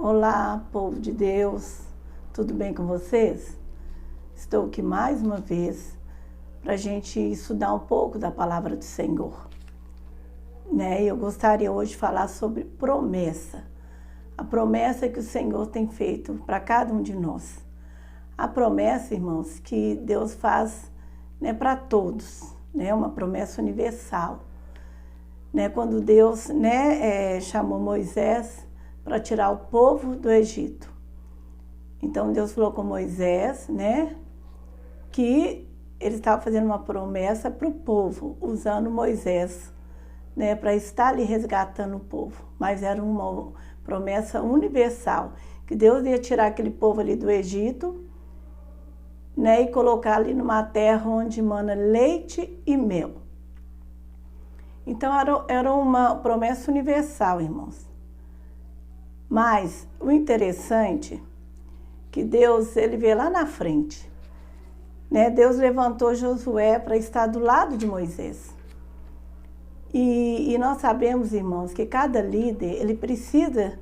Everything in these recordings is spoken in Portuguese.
Olá, povo de Deus, tudo bem com vocês? Estou aqui mais uma vez para a gente estudar um pouco da palavra do Senhor. Eu gostaria hoje de falar sobre promessa. A promessa que o Senhor tem feito para cada um de nós. A promessa, irmãos, que Deus faz para todos, uma promessa universal. Quando Deus chamou Moisés para tirar o povo do Egito. Então Deus falou com Moisés, que ele estava fazendo uma promessa para o povo, usando Moisés, para estar ali resgatando o povo. Mas era uma promessa universal, que Deus ia tirar aquele povo ali do Egito, e colocar ali numa terra onde mana leite e mel. Então era uma promessa universal, irmãos. Mas o interessante é que Deus, ele vê lá na frente. Deus levantou Josué para estar do lado de Moisés. E nós sabemos, irmãos, que cada líder, ele precisa,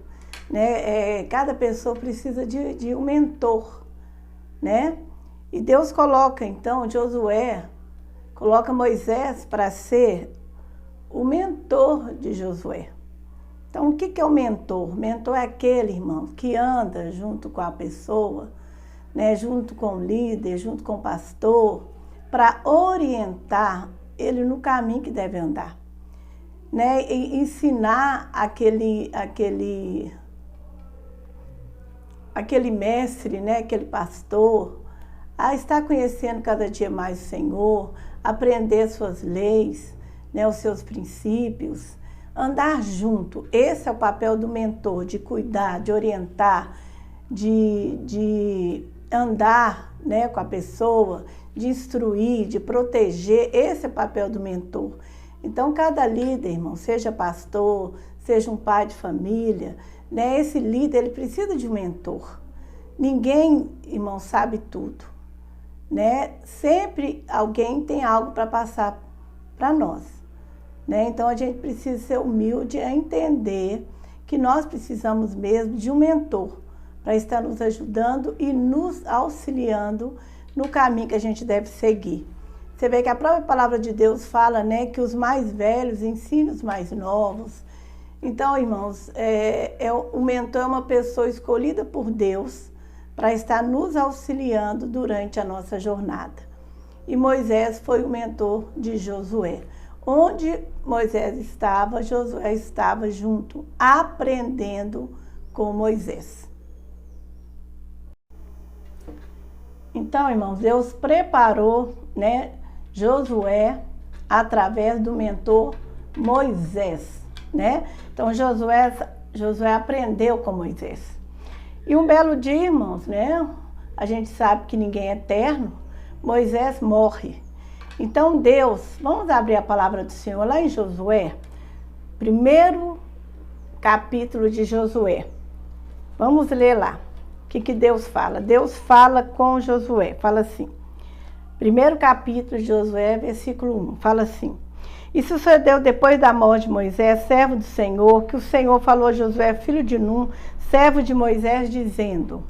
cada pessoa precisa de um mentor, E Deus coloca, então, Josué, coloca Moisés para ser o mentor de Josué. Então, o que é o mentor? O mentor é aquele, irmão, que anda junto com a pessoa, junto com o líder, junto com o pastor, para orientar ele no caminho que deve andar. E ensinar aquele mestre, aquele pastor, a estar conhecendo cada dia mais o Senhor, aprender suas leis, os seus princípios, andar junto. Esse é o papel do mentor, de cuidar, de orientar, de andar com a pessoa, de instruir, de proteger. Esse é o papel do mentor. Então, cada líder, irmão, seja pastor, seja um pai de família, esse líder, ele precisa de um mentor. Ninguém, irmão, sabe tudo, Sempre alguém tem algo para passar para nós, Então, a gente precisa ser humilde a entender que nós precisamos mesmo de um mentor para estar nos ajudando e nos auxiliando no caminho que a gente deve seguir. Você vê que a própria palavra de Deus fala, que os mais velhos ensinam os mais novos. Então, irmãos, o mentor é uma pessoa escolhida por Deus para estar nos auxiliando durante a nossa jornada. E Moisés foi o mentor de Josué. Onde Moisés estava, Josué estava junto, aprendendo com Moisés. Então, irmãos, Deus preparou, Josué através do mentor Moisés, Então, Josué aprendeu com Moisés. E um belo dia, irmãos, a gente sabe que ninguém é eterno, Moisés morre. Então Deus, vamos abrir a palavra do Senhor lá em Josué, primeiro capítulo de Josué. Vamos ler lá. O que Deus fala? Deus fala com Josué, fala assim. Primeiro capítulo de Josué, versículo 1, fala assim. E sucedeu depois da morte de Moisés, servo do Senhor, que o Senhor falou a Josué, filho de Num, servo de Moisés, dizendo: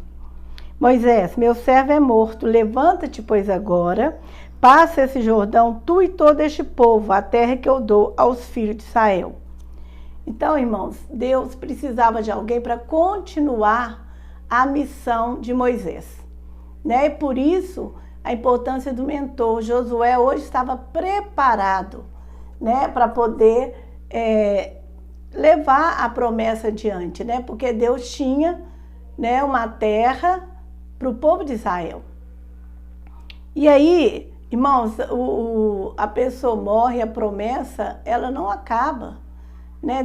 Moisés, meu servo é morto, levanta-te, pois agora, passa esse Jordão, tu e todo este povo, a terra que eu dou aos filhos de Israel. Então, irmãos, Deus precisava de alguém para continuar a missão de Moisés. E por isso, a importância do mentor. Josué hoje estava preparado, para poder levar a promessa adiante, porque Deus tinha, uma terra para o povo de Israel. E aí, irmãos, a pessoa morre, a promessa, ela não acaba,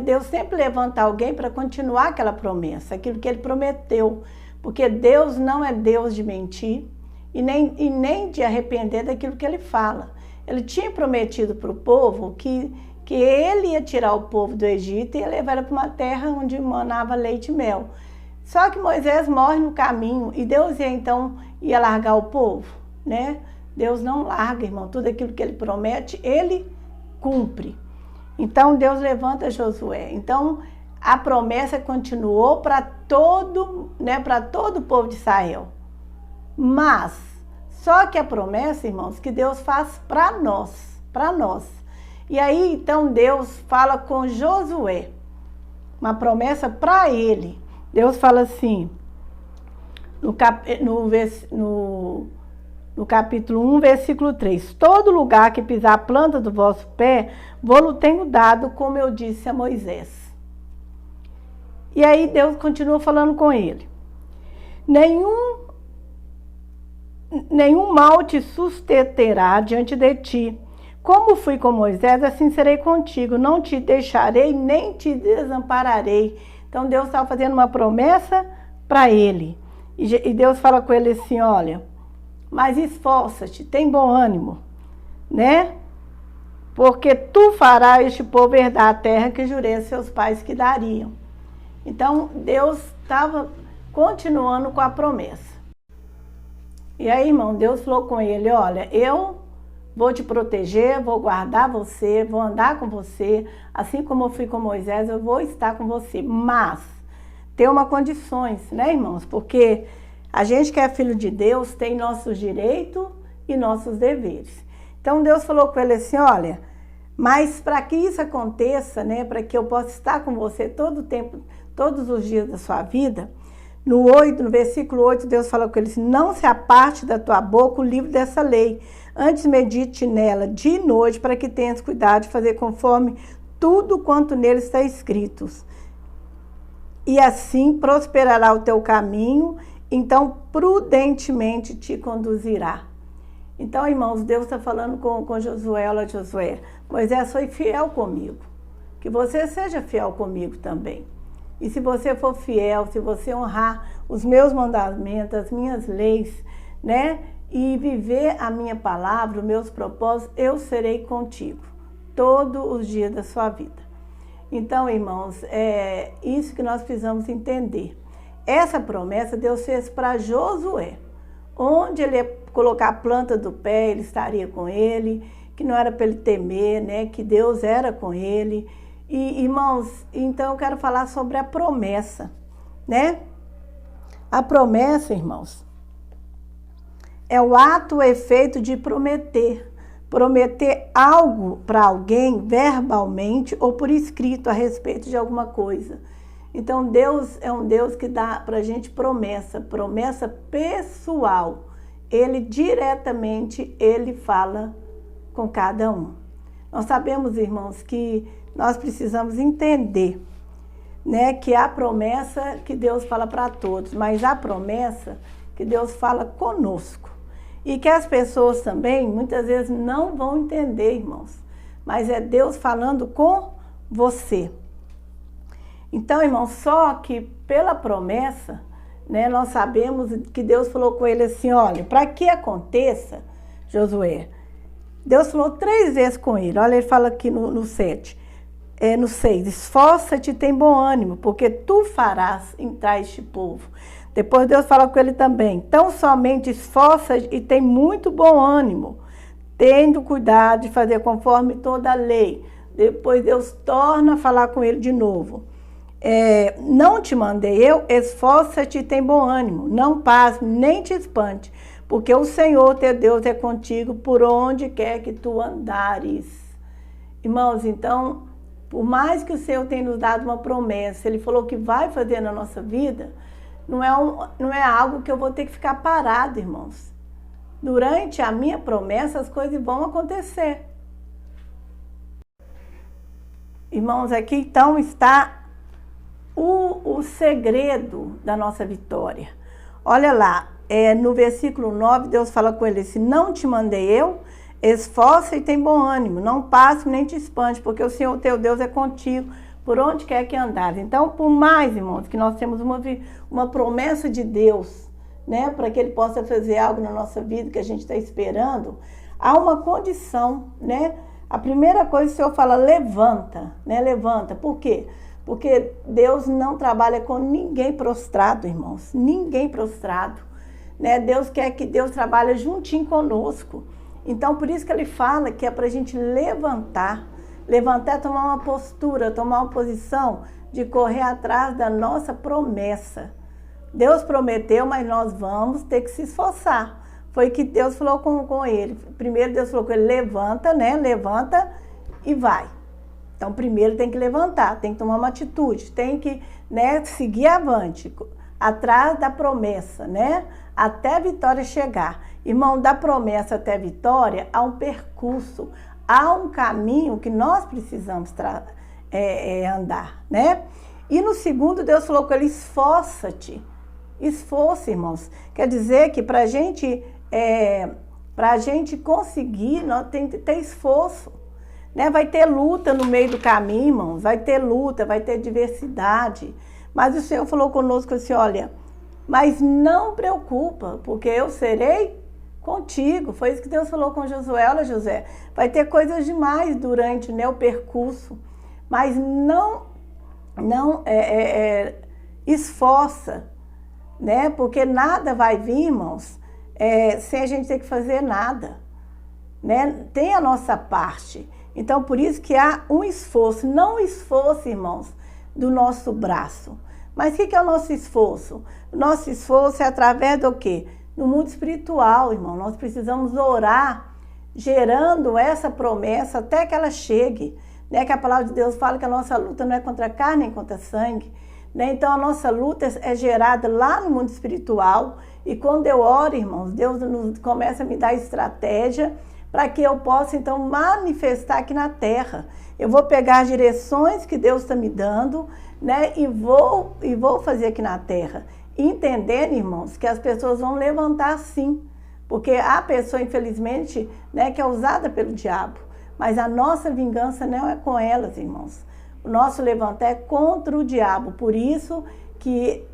Deus sempre levanta alguém para continuar aquela promessa, aquilo que ele prometeu, porque Deus não é Deus de mentir e nem de arrepender daquilo que ele fala. Ele tinha prometido para o povo que ele ia tirar o povo do Egito e ia levar ele para uma terra onde manava leite e mel. Só que Moisés morre no caminho e Deus ia largar o povo, Deus não larga, irmão, tudo aquilo que ele promete, ele cumpre. Então Deus levanta Josué. Então a promessa continuou para todo, né, para todo o povo de Israel. Mas, só que a promessa, irmãos, que Deus faz para nós, para nós. E aí, então, Deus fala com Josué, uma promessa para ele. Deus fala assim, no capítulo 1, versículo 3, todo lugar que pisar a planta do vosso pé, vou-lo tenho dado, como eu disse a Moisés. E aí Deus continua falando com ele. Nenhum mal te sustentará diante de ti. Como fui com Moisés, assim serei contigo. Não te deixarei, nem te desampararei. Então Deus estava fazendo uma promessa para ele. E Deus fala com ele assim, olha, mas esforça-te, tem bom ânimo, né? Porque tu farás este povo herdar a terra que jurei a seus pais que dariam. Então, Deus estava continuando com a promessa. E aí, irmão, Deus falou com ele, olha, eu vou te proteger, vou guardar você, vou andar com você, assim como eu fui com Moisés, eu vou estar com você. Mas, tem uma condições, né, irmãos? Porque a gente que é filho de Deus tem nossos direitos e nossos deveres. Então, Deus falou com ele assim, olha, mas para que isso aconteça, né, para que eu possa estar com você todo o tempo, todos os dias da sua vida, no versículo 8, Deus fala com ele assim, não se aparte da tua boca o livro dessa lei, antes medite nela de noite, para que tenhas cuidado de fazer conforme tudo quanto nele está escrito. E assim prosperará o teu caminho, então prudentemente te conduzirá. Então, irmãos, Deus está falando com Josué, olha Josué, Moisés foi fiel comigo, que você seja fiel comigo também. E se você for fiel, se você honrar os meus mandamentos, as minhas leis, né? E viver a minha palavra, os meus propósitos, eu serei contigo todos os dias da sua vida. Então, irmãos, é isso que nós precisamos entender. Essa promessa Deus fez para Josué. Onde ele ia colocar a planta do pé, ele estaria com ele, que não era para ele temer, né? Que Deus era com ele. E, irmãos, então eu quero falar sobre a promessa, né? A promessa, irmãos, é o ato, o efeito de prometer. Prometer algo para alguém verbalmente ou por escrito a respeito de alguma coisa. Então, Deus é um Deus que dá para a gente promessa pessoal. Ele diretamente, ele fala com cada um. Nós sabemos, irmãos, que nós precisamos entender, né, que há promessa que Deus fala para todos, mas há promessa que Deus fala conosco. E que as pessoas também, muitas vezes, não vão entender, irmãos. Mas é Deus falando com você. Então, irmãos, só que pela promessa, né, nós sabemos que Deus falou com ele assim, olha, para que aconteça, Josué, Deus falou 3 vezes com ele. Olha, ele fala aqui no 7. No 6, esforça-te e tem bom ânimo, porque tu farás entrar este povo. Depois Deus fala com ele também, tão somente esforça e tem muito bom ânimo, tendo cuidado de fazer conforme toda a lei. Depois Deus torna a falar com ele de novo. Não te mandei eu, esforça-te e tem bom ânimo, não pasme, nem te espante, porque o Senhor teu Deus é contigo por onde quer que tu andares. Irmãos, então, por mais que o Senhor tenha nos dado uma promessa, Ele falou que vai fazer na nossa vida, não é algo que eu vou ter que ficar parado, irmãos. Durante a minha promessa, as coisas vão acontecer. Irmãos, aqui então está o segredo da nossa vitória. Olha lá, no versículo 9, Deus fala com ele, se não te mandei eu, esforça e tem bom ânimo, não passe nem te espante, porque o Senhor teu Deus é contigo, por onde quer que andares. Então, por mais, irmãos, que nós temos uma promessa de Deus, né, para que Ele possa fazer algo na nossa vida que a gente está esperando, há uma condição, né? A primeira coisa, o Senhor fala, levanta, né? Levanta. Por quê? Porque Deus não trabalha com ninguém prostrado, irmãos. Ninguém prostrado, né? Deus quer que Deus trabalhe juntinho conosco. Então, por isso que Ele fala que é para a gente levantar. Levantar é tomar uma postura, tomar uma posição de correr atrás da nossa promessa. Deus prometeu, mas nós vamos ter que se esforçar. Foi o que Deus falou com ele. Primeiro Deus falou com ele, levanta, né? Levanta e vai. Então primeiro tem que levantar, tem que tomar uma atitude, tem que, né, seguir avante, atrás da promessa, né? Até a vitória chegar. Irmão, da promessa até a vitória, há um percurso, há um caminho que nós precisamos andar, né? E no segundo, Deus falou com ele, esforça-te. Esforço, irmãos. Quer dizer que para a gente conseguir, nós tem que ter esforço. Né? Vai ter luta no meio do caminho, irmãos. Vai ter luta, vai ter diversidade. Mas o Senhor falou conosco assim, olha, mas não preocupa, porque eu serei contigo. Foi isso que Deus falou com Josué. Olha, José, vai ter coisas demais durante, né, o percurso, mas não esforça, né? Porque nada vai vir, irmãos, sem a gente ter que fazer nada, né? Tem a nossa parte. Então, por isso que há um esforço, não esforço, irmãos, do nosso braço. Mas o que é o nosso esforço? O nosso esforço é através do quê? No mundo espiritual, irmão. Nós precisamos orar, gerando essa promessa até que ela chegue. Né? Que a palavra de Deus fala que a nossa luta não é contra a carne nem contra a sangue. Né? Então, a nossa luta é gerada lá no mundo espiritual. E quando eu oro, irmãos, Deus começa a me dar estratégia para que eu possa, então, manifestar aqui na terra. Eu vou pegar as direções que Deus está me dando, né? E vou fazer aqui na terra. Entendendo, irmãos, que as pessoas vão levantar sim. Porque há pessoa, infelizmente, né, que é usada pelo diabo. Mas a nossa vingança não é com elas, irmãos. O nosso levantar é contra o diabo. Por isso que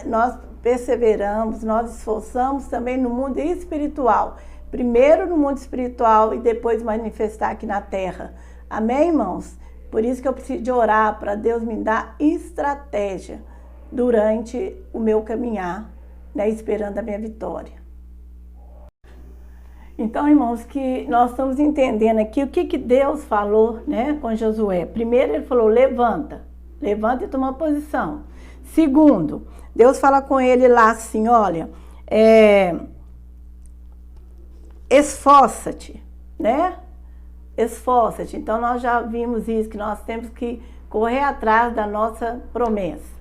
nós perseveramos, nós esforçamos também no mundo espiritual. Primeiro no mundo espiritual e depois manifestar aqui na terra. Amém, irmãos? Por isso que eu preciso de orar para Deus me dar estratégia durante o meu caminhar, né, esperando a minha vitória. Então, irmãos, que nós estamos entendendo aqui o que Deus falou, né, com Josué. Primeiro, ele falou, levanta e toma posição. Segundo, Deus fala com ele lá assim, olha, esforça-te, né? Esforça-te. Então, nós já vimos isso, que nós temos que correr atrás da nossa promessa.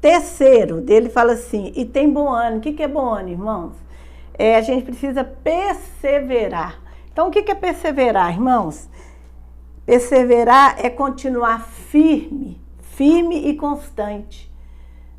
Terceiro, dele fala assim, e tem bom ânimo. O que é bom ânimo, irmãos? A gente precisa perseverar. Então, o que é perseverar, irmãos? Perseverar é continuar firme e constante.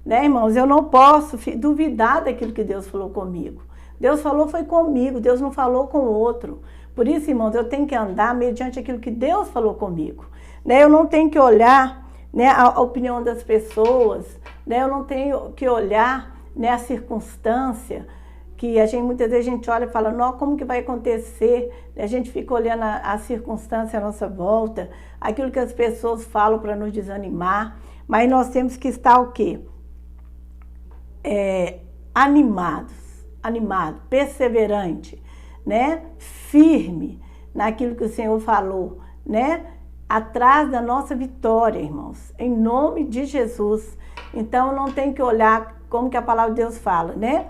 Né, irmãos? Eu não posso duvidar daquilo que Deus falou comigo. Deus falou foi comigo, Deus não falou com o outro. Por isso, irmãos, eu tenho que andar mediante aquilo que Deus falou comigo. Né? Eu não tenho que olhar, né, a opinião das pessoas, né? Eu não tenho que olhar, né, a circunstância, que muitas vezes a gente olha e fala, não, como que vai acontecer? A gente fica olhando a circunstância à nossa volta, aquilo que as pessoas falam para nos desanimar, mas nós temos que estar o quê? Animado, perseverante, né? Firme naquilo que o Senhor falou, né? Atrás da nossa vitória, irmãos, em nome de Jesus. Então, não tem que olhar como que a palavra de Deus fala, né?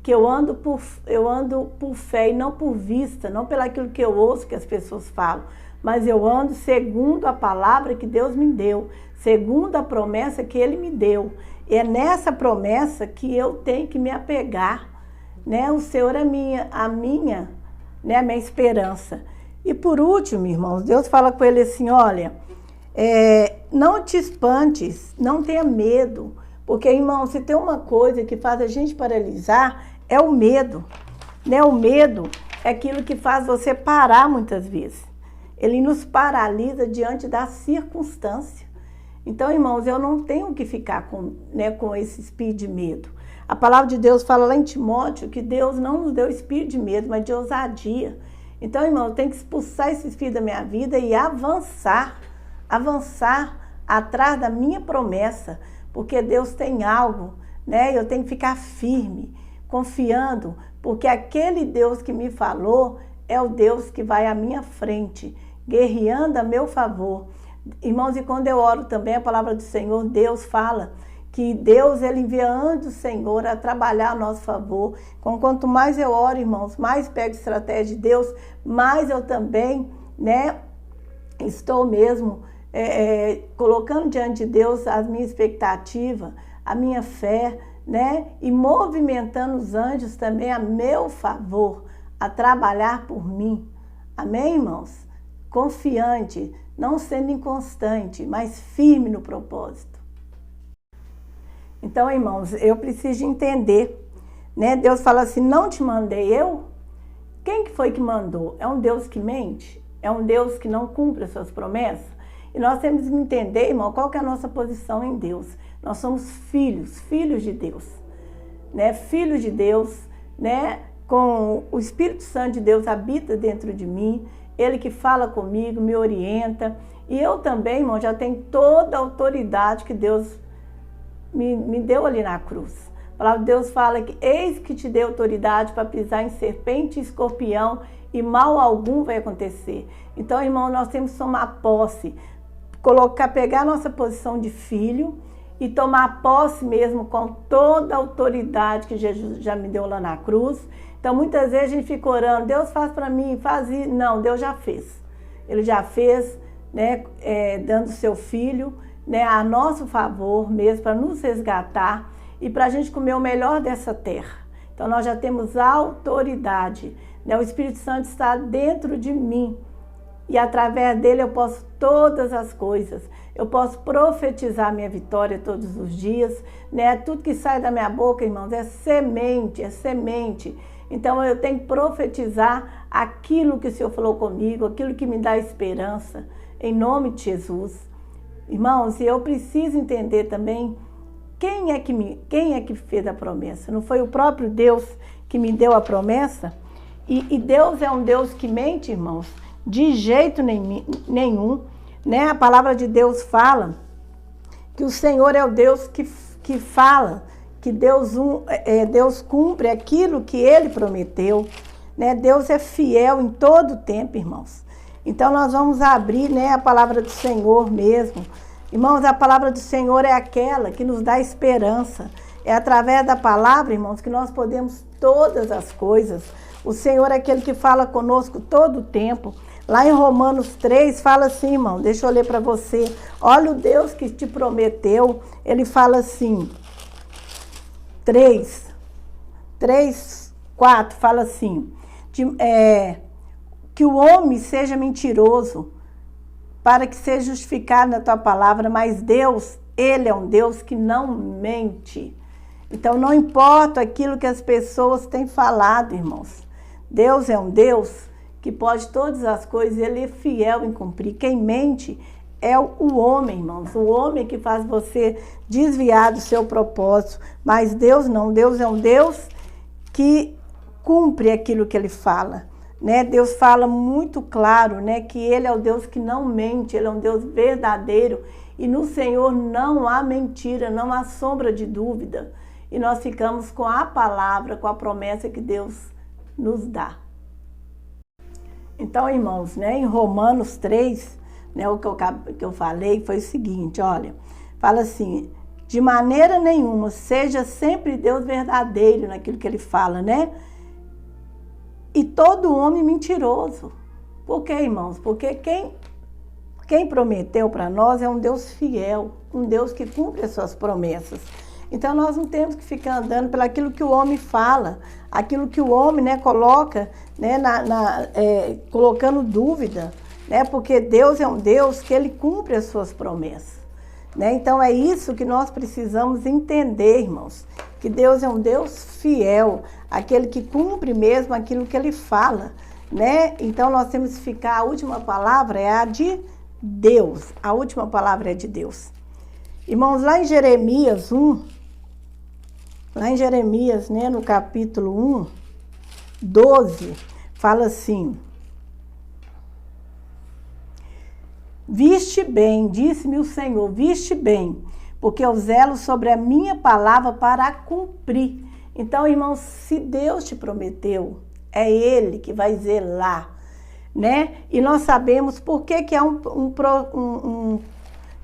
Que eu ando por fé e não por vista, não pelo aquilo que eu ouço que as pessoas falam, mas eu ando segundo a palavra que Deus me deu, segundo a promessa que Ele me deu. E é nessa promessa que eu tenho que me apegar, né? O Senhor é a minha esperança. E por último, irmãos, Deus fala com ele assim, olha, não te espantes, não tenha medo, porque, irmão, se tem uma coisa que faz a gente paralisar, é o medo, né? O medo é aquilo que faz você parar muitas vezes. Ele nos paralisa diante da circunstância. Então, irmãos, eu não tenho que ficar com esse espírito de medo. A palavra de Deus fala lá em Timóteo que Deus não nos deu espírito de medo, mas de ousadia. Então, irmão, eu tenho que expulsar esse espírito da minha vida e avançar atrás da minha promessa, porque Deus tem algo, né? Eu tenho que ficar firme, confiando, porque aquele Deus que me falou é o Deus que vai à minha frente, guerreando a meu favor. Irmãos, e quando eu oro também, a palavra do Senhor, Deus fala que Deus, Ele envia anjos do Senhor a trabalhar a nosso favor. Quanto mais eu oro, irmãos, mais pego estratégia de Deus, mais eu também, né, estou mesmo colocando diante de Deus a minha expectativa, a minha fé, né, e movimentando os anjos também a meu favor, a trabalhar por mim. Amém, irmãos? Confiante, não sendo inconstante, mas firme no propósito. Então, irmãos, eu preciso entender, né? Deus fala assim, não te mandei eu? Quem que foi que mandou? É um Deus que mente? É um Deus que não cumpre as suas promessas? E nós temos que entender, irmão, qual que é a nossa posição em Deus. Nós somos filhos de Deus, né? Filhos de Deus, né? Com o Espírito Santo de Deus habita dentro de mim, Ele que fala comigo, me orienta. E eu também, irmão, já tenho toda a autoridade que Deus me deu ali na cruz. A palavra de Deus fala que eis que te dei autoridade para pisar em serpente e escorpião e mal algum vai acontecer. Então, irmão, nós temos que tomar posse, pegar a nossa posição de filho e tomar posse mesmo com toda a autoridade que Jesus já me deu lá na cruz. Então, muitas vezes a gente fica orando, Deus faz para mim, faz isso. Não, Deus já fez. Ele já fez, né, dando seu filho, né, a nosso favor mesmo, para nos resgatar e para a gente comer o melhor dessa terra. Então, nós já temos autoridade, né? O Espírito Santo está dentro de mim e através dele eu posso todas as coisas. Eu posso profetizar minha vitória todos os dias, né? Tudo que sai da minha boca, irmãos, é semente, é semente. Então, eu tenho que profetizar aquilo que o Senhor falou comigo, aquilo que me dá esperança, em nome de Jesus. Irmãos, eu preciso entender também quem é que fez a promessa. Não foi o próprio Deus que me deu a promessa? E Deus é um Deus que mente, irmãos, de jeito nenhum, né? A palavra de Deus fala que o Senhor é o Deus que fala, que Deus cumpre aquilo que Ele prometeu, né? Deus é fiel em todo o tempo, irmãos. Então, nós vamos abrir, né, a palavra do Senhor mesmo. Irmãos, a palavra do Senhor é aquela que nos dá esperança. É através da palavra, irmãos, que nós podemos todas as coisas. O Senhor é aquele que fala conosco todo o tempo. Lá em Romanos 3, fala assim, irmão, deixa eu ler para você. Olha o Deus que te prometeu. Ele fala assim, 4, fala assim, que o homem seja mentiroso, para que seja justificado na tua palavra, mas Deus, Ele é um Deus que não mente. Então, não importa aquilo que as pessoas têm falado, irmãos. Deus é um Deus que pode todas as coisas, Ele é fiel em cumprir. Quem mente é o homem, irmãos. O homem que faz você desviar do seu propósito. Mas Deus não. Deus é um Deus que cumpre aquilo que Ele fala. Né? Deus fala muito claro, né, que Ele é o Deus que não mente, Ele é um Deus verdadeiro e no Senhor não há mentira, não há sombra de dúvida. E nós ficamos com a palavra, com a promessa que Deus nos dá. Então, irmãos, né, em Romanos 3, né, o que eu falei foi o seguinte, olha, fala assim, de maneira nenhuma, seja sempre Deus verdadeiro naquilo que Ele fala, né? E todo homem mentiroso. Por quê, irmãos? Porque quem prometeu para nós é um Deus fiel, um Deus que cumpre as suas promessas. Então, nós não temos que ficar andando pelo aquilo que o homem fala, aquilo que o homem, né, coloca, né, colocando dúvida, né, porque Deus é um Deus que Ele cumpre as suas promessas. Né? Então, é isso que nós precisamos entender, irmãos, que Deus é um Deus fiel, aquele que cumpre mesmo aquilo que Ele fala, né? Então, nós temos que ficar, a última palavra é a de Deus, a última palavra é de Deus. Irmãos, lá em Jeremias 1, né, no capítulo 1, 12, fala assim, viste bem, disse-me o Senhor, viste bem, porque eu zelo sobre a minha palavra para cumprir. Então, irmãos, se Deus te prometeu, é Ele que vai zelar. né? E nós sabemos por que que há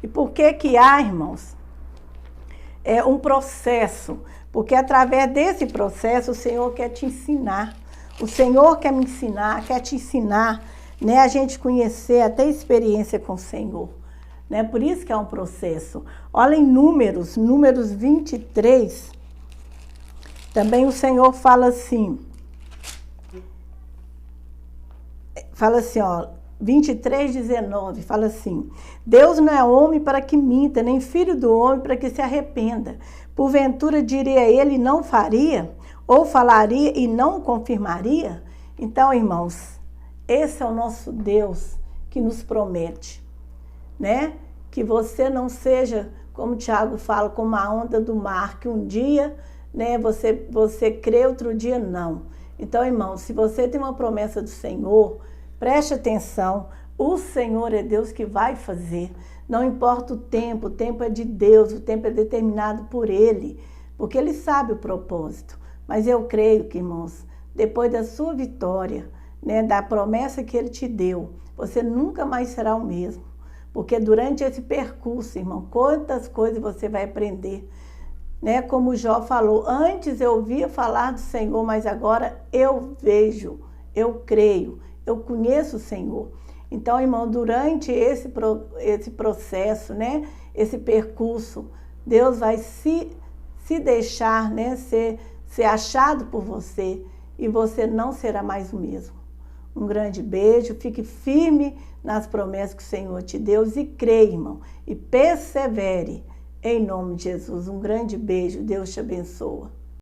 e por que que há, irmãos, um processo. Porque através desse processo o Senhor quer te ensinar. O Senhor quer me ensinar, quer te ensinar, né? A gente conhecer, até experiência com o Senhor. Né? Por isso que é um processo. Olha em Números 23, também o Senhor fala assim, ó, 23:19, fala assim: Deus não é homem para que minta, nem filho do homem para que se arrependa. Porventura diria ele e não faria? Ou falaria e não confirmaria? Então, irmãos, esse é o nosso Deus que nos promete, né? Que você não seja, como o Tiago fala, como a onda do mar, que um dia, né, você crê, outro dia não. Então, irmãos, se você tem uma promessa do Senhor, preste atenção, o Senhor é Deus que vai fazer. Não importa o tempo é de Deus, o tempo é determinado por Ele, porque Ele sabe o propósito. Mas eu creio que, irmãos, depois da sua vitória, né, da promessa que Ele te deu, você nunca mais será o mesmo. Porque durante esse percurso, irmão, quantas coisas você vai aprender. Né? Como o Jó falou, antes eu ouvia falar do Senhor, mas agora eu vejo, eu creio, eu conheço o Senhor. Então, irmão, durante esse processo, né, esse percurso, Deus vai se deixar, né, ser achado por você e você não será mais o mesmo. Um grande beijo, fique firme nas promessas que o Senhor te deu e creia, irmão, e persevere em nome de Jesus. Um grande beijo, Deus te abençoa.